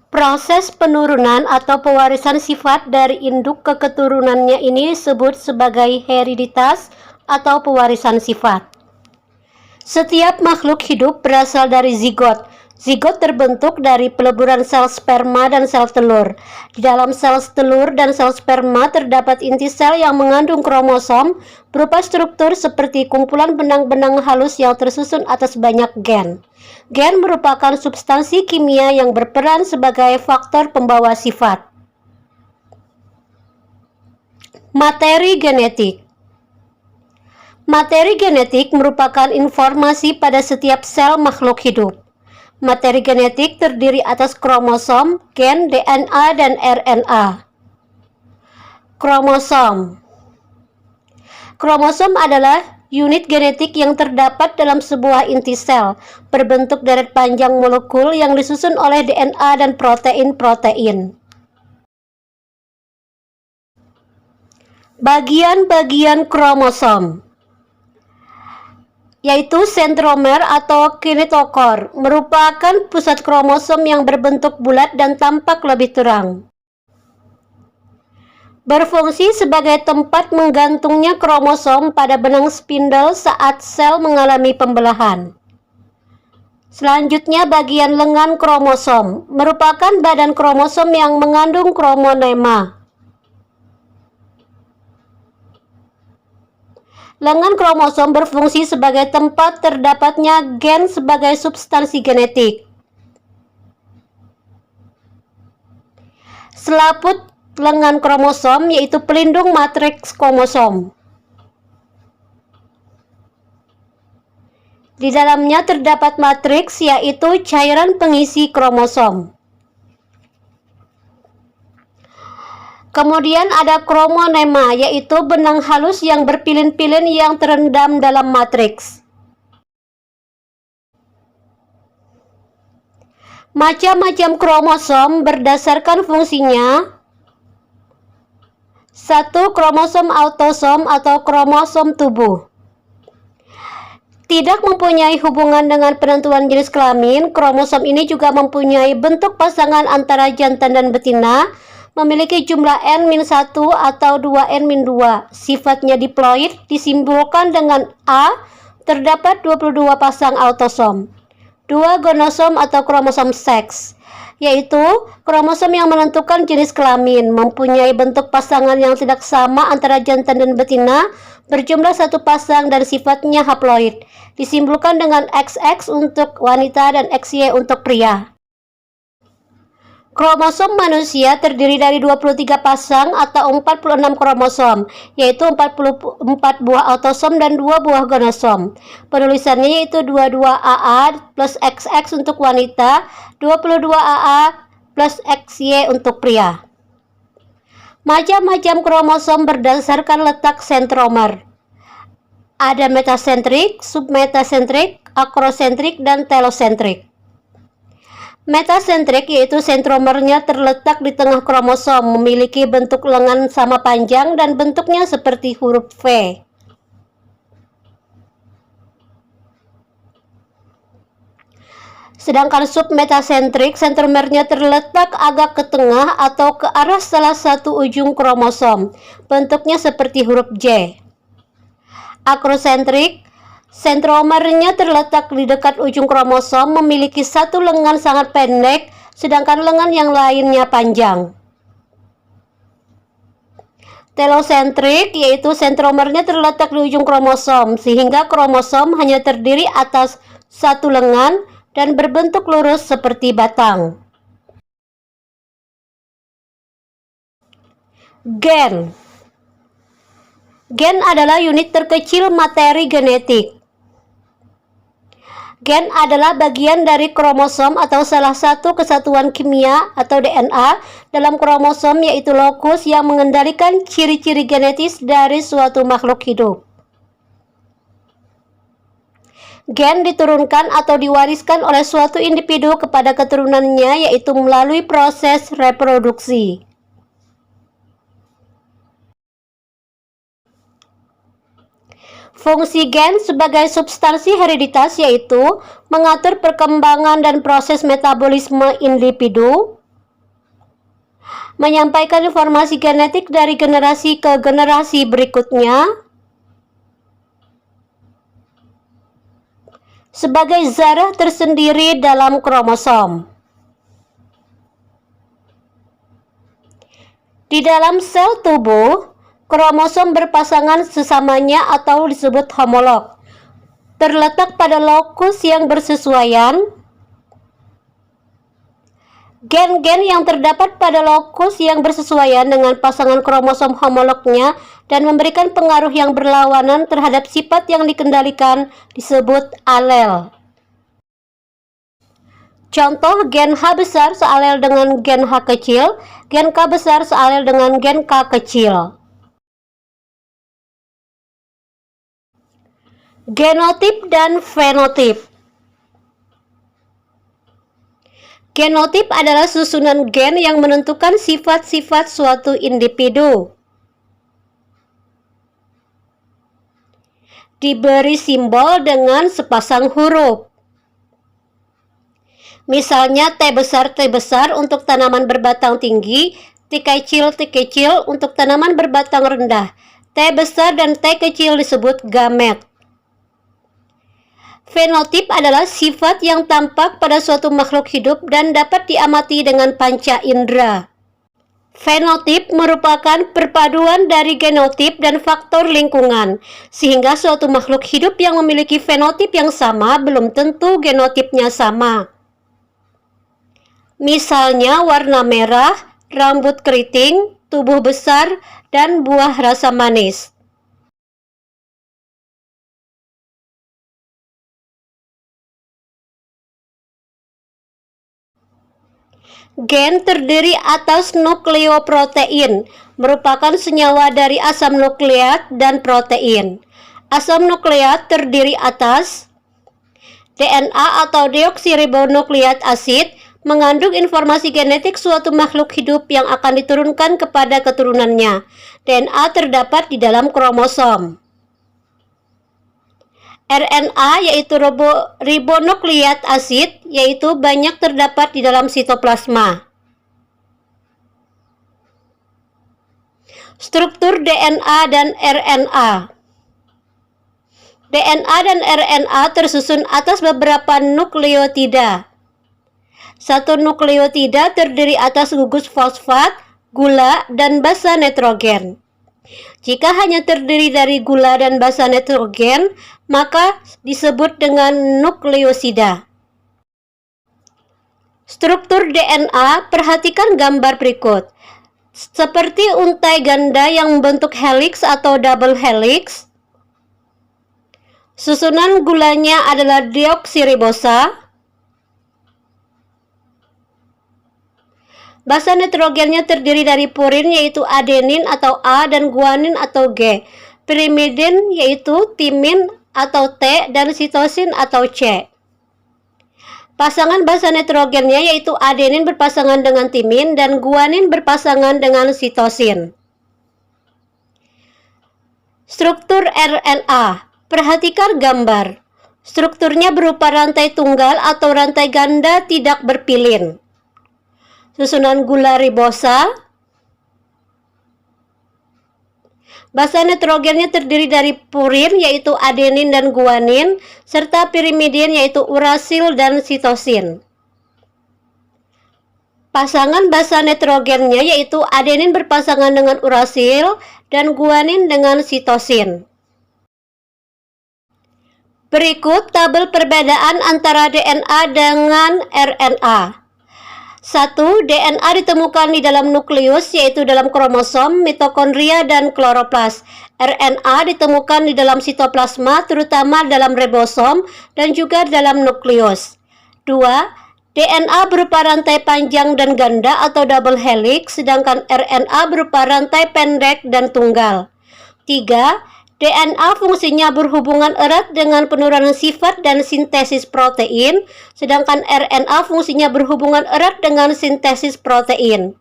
Proses penurunan atau pewarisan sifat dari induk ke keturunannya ini disebut sebagai hereditas atau pewarisan sifat. Setiap makhluk hidup berasal dari zigot. Zigot terbentuk dari peleburan sel sperma dan sel telur. Di dalam sel telur dan sel sperma terdapat inti sel yang mengandung kromosom berupa struktur seperti kumpulan benang-benang halus yang tersusun atas banyak gen. Gen merupakan substansi kimia yang berperan sebagai faktor pembawa sifat. Materi genetik. Materi genetik merupakan informasi pada setiap sel makhluk hidup. Materi genetik terdiri atas kromosom, gen, DNA, dan RNA. Kromosom. Kromosom adalah unit genetik yang terdapat dalam sebuah inti sel, berbentuk deret panjang molekul yang disusun oleh DNA dan protein-protein. Bagian-bagian kromosom, yaitu sentromer atau kinetokor, merupakan pusat kromosom yang berbentuk bulat dan tampak lebih terang. Berfungsi sebagai tempat menggantungnya kromosom pada benang spindle saat sel mengalami pembelahan. Selanjutnya bagian lengan kromosom, merupakan badan kromosom yang mengandung kromonema. Lengan kromosom berfungsi sebagai tempat terdapatnya gen sebagai substansi genetik. Selaput lengan kromosom yaitu pelindung matriks kromosom. Di dalamnya terdapat matriks yaitu cairan pengisi kromosom. Kemudian ada kromonema, yaitu benang halus yang berpilin-pilin yang terendam dalam matriks. Macam-macam kromosom berdasarkan fungsinya. 1. Kromosom autosom atau kromosom tubuh. Tidak mempunyai hubungan dengan penentuan jenis kelamin, kromosom ini juga mempunyai bentuk pasangan antara jantan dan betina, memiliki jumlah N-1 atau 2N-2. Sifatnya diploid, disimbolkan dengan A, terdapat 22 pasang autosom. 2 gonosom atau kromosom seks, yaitu kromosom yang menentukan jenis kelamin, mempunyai bentuk pasangan yang tidak sama antara jantan dan betina, berjumlah 1 pasang dan sifatnya haploid, disimbolkan dengan XX untuk wanita dan XY untuk pria. Kromosom manusia terdiri dari 23 pasang atau 46 kromosom, yaitu 44 buah autosom dan 2 buah gonosom. Penulisannya yaitu 22AA plus XX untuk wanita, 22AA plus XY untuk pria. Macam-macam kromosom berdasarkan letak sentromer. Ada metasentrik, submetasentrik, akrosentrik, dan telosentrik. Metasentrik yaitu sentromernya terletak di tengah kromosom, memiliki bentuk lengan sama panjang dan bentuknya seperti huruf V. Sedangkan submetasentrik, sentromernya terletak agak ke tengah atau ke arah salah satu ujung kromosom, bentuknya seperti huruf J. Akrosentrik, sentromernya terletak di dekat ujung kromosom, memiliki satu lengan sangat pendek, sedangkan lengan yang lainnya panjang. Telosentrik, yaitu sentromernya terletak di ujung kromosom, sehingga kromosom hanya terdiri atas satu lengan dan berbentuk lurus seperti batang. Gen. Gen adalah unit terkecil materi genetik. Gen adalah bagian dari kromosom atau salah satu kesatuan kimia atau DNA dalam kromosom, yaitu lokus yang mengendalikan ciri-ciri genetis dari suatu makhluk hidup. Gen diturunkan atau diwariskan oleh suatu individu kepada keturunannya, yaitu melalui proses reproduksi. Fungsi gen sebagai substansi hereditas yaitu mengatur perkembangan dan proses metabolisme individu, menyampaikan informasi genetik dari generasi ke generasi berikutnya sebagai zarah tersendiri dalam kromosom. Di dalam sel tubuh, kromosom berpasangan sesamanya atau disebut homolog, terletak pada lokus yang bersesuaian. Gen-gen yang terdapat pada lokus yang bersesuaian dengan pasangan kromosom homolognya dan memberikan pengaruh yang berlawanan terhadap sifat yang dikendalikan disebut alel. Contoh, gen H besar sealel dengan gen H kecil, gen K besar sealel dengan gen K kecil. Genotip dan fenotip. Genotip adalah susunan gen yang menentukan sifat-sifat suatu individu. Diberi simbol dengan sepasang huruf. Misalnya T besar untuk tanaman berbatang tinggi, T kecil untuk tanaman berbatang rendah. T besar dan T kecil disebut gamet. Fenotip adalah sifat yang tampak pada suatu makhluk hidup dan dapat diamati dengan panca indera. Fenotip merupakan perpaduan dari genotip dan faktor lingkungan, sehingga suatu makhluk hidup yang memiliki fenotip yang sama belum tentu genotipnya sama. Misalnya warna merah, rambut keriting, tubuh besar, dan buah rasa manis. Gen terdiri atas nukleoprotein, merupakan senyawa dari asam nukleat dan protein. Asam nukleat terdiri atas DNA atau deoksiribonukleat asid, mengandung informasi genetik suatu makhluk hidup yang akan diturunkan kepada keturunannya. DNA terdapat di dalam kromosom. RNA yaitu ribonukleat asid, yaitu banyak terdapat di dalam sitoplasma. Struktur DNA dan RNA. DNA dan RNA tersusun atas beberapa nukleotida. Satu nukleotida terdiri atas gugus fosfat, gula, dan basa nitrogen. Jika hanya terdiri dari gula dan basa nitrogen, maka disebut dengan nukleosida. Struktur DNA, perhatikan gambar berikut. Seperti untai ganda yang membentuk heliks atau double helix. Susunan gulanya adalah deoksiribosa. Basa nitrogennya terdiri dari purin yaitu adenin atau A dan guanin atau G, pirimidin yaitu timin atau T, dan sitosin atau C. Pasangan basa nitrogennya yaitu adenin berpasangan dengan timin dan guanin berpasangan dengan sitosin. Struktur RNA, perhatikan gambar. Strukturnya berupa rantai tunggal atau rantai ganda tidak berpilin. Susunan gula ribosa. Basa nitrogennya terdiri dari purin yaitu adenin dan guanin, serta pirimidin yaitu urasil dan sitosin. Pasangan basa nitrogennya yaitu adenin berpasangan dengan urasil dan guanin dengan sitosin. Berikut tabel perbedaan antara DNA dengan RNA. 1. DNA ditemukan di dalam nukleus, yaitu dalam kromosom, mitokondria, dan kloroplas. RNA ditemukan di dalam sitoplasma, terutama dalam ribosom, dan juga dalam nukleus. 2. DNA berupa rantai panjang dan ganda atau double helix, sedangkan RNA berupa rantai pendek dan tunggal. 3. DNA fungsinya berhubungan erat dengan penurunan sifat dan sintesis protein, sedangkan RNA fungsinya berhubungan erat dengan sintesis protein.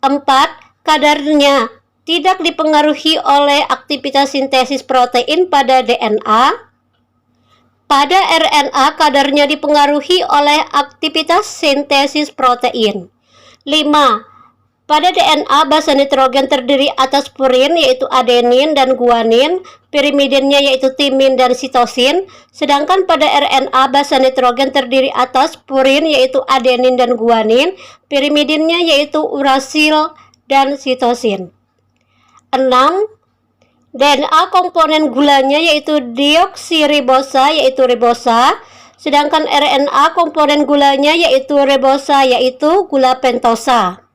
4. Kadarnya tidak dipengaruhi oleh aktivitas sintesis protein pada DNA. Pada RNA, kadarnya dipengaruhi oleh aktivitas sintesis protein. 5. Pada DNA basa nitrogen terdiri atas purin yaitu adenin dan guanin, pirimidinnya yaitu timin dan sitosin, sedangkan pada RNA basa nitrogen terdiri atas purin yaitu adenin dan guanin, pirimidinnya yaitu urasil dan sitosin. 6. DNA komponen gulanya yaitu deoksiribosa yaitu ribosa, sedangkan RNA komponen gulanya yaitu ribosa yaitu gula pentosa.